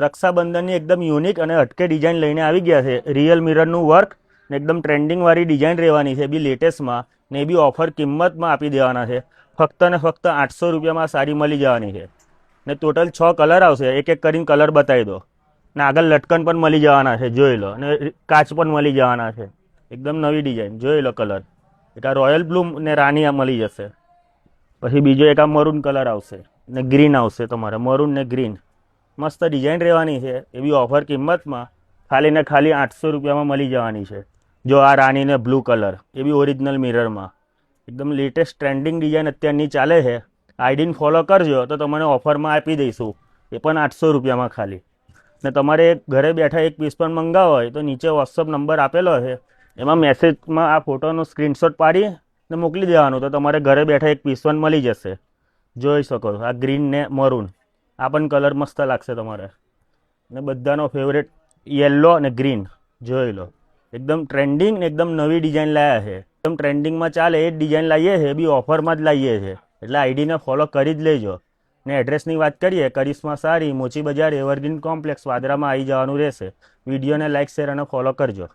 રક્ષાબંધનની એકદમ યુનિક અને હટકે ડિઝાઇન લઈને આવી ગયા છે. રિયલ મિરરનું વર્ક ને એકદમ ટ્રેન્ડિંગવાળી ડિઝાઇન રહેવાની છે. બી લેટેસ્ટમાં ને એ બી ઓફર કિંમતમાં આપી દેવાના છે. ફક્ત ને ફક્ત 800 રૂપિયામાં સાડી મળી જવાની છે. ને ટોટલ 6 કલર આવશે. એક એક કરીને કલર બતાવી દો. ને આગળ લટકન પણ મળી જવાના છે, જોઈ લો. અને કાચ પણ મળી જવાના છે. એકદમ નવી ડિઝાઇન, જોઈ લો કલર. એક આ રોયલ બ્લુ ને રાની આ મળી જશે. પછી બીજો એક આ મરૂન કલર આવશે ને ગ્રીન આવશે. તમારે મરૂન ને ગ્રીન મસ્ત ડિઝાઇન રહેવાની છે. એવી ઓફર કિંમતમાં ખાલી ને ખાલી 800 રૂપિયામાં મળી જવાની છે. જો આ રાની ને બ્લુ કલર એ બી ઓરિજિનલ મિરરમાં એકદમ લેટેસ્ટ ટ્રેન્ડિંગ ડિઝાઇન અત્યારની ચાલે છે. આઈડીને ફોલો કરજો તો તમને ઓફરમાં આપી દઈશું, એ પણ 800 રૂપિયામાં ખાલી. ને તમારે ઘરે બેઠા એક પીસ પણ મંગાવો હોય તો નીચે વોટ્સઅપ નંબર આપેલો છે, એમાં મેસેજમાં આ ફોટોનો સ્ક્રીનશોટ પાડી ને મોકલી દેવાનું તો તમારે ઘરે બેઠા એક પીસ પણ મળી જશે. જોઈ શકો છો આ ગ્રીન ને મરૂન, આ પણ કલર મસ્ત લાગશે તમારે. ને બધાનો ફેવરેટ યલો અને ગ્રીન, જોઈ લો. એકદમ ટ્રેન્ડિંગ ને એકદમ નવી ડિઝાઇન લાવ્યા છે. એકદમ ટ્રેન્ડિંગમાં ચાલે એ જ ડિઝાઇન લાવીએ છે, એ બી ઓફરમાં જ લાવીએ છીએ. એટલે આઈડીને ફોલો કરી જ લેજો. ને એડ્રેસની વાત કરીએ, કરિશ્મા સાડી, મોચી બજાર, એવરગ્રીન કોમ્પ્લેક્સ, વાદરામાં આવી જવાનું રહેશે. વિડીયોને લાઇક, શેર અને ફોલો કરજો.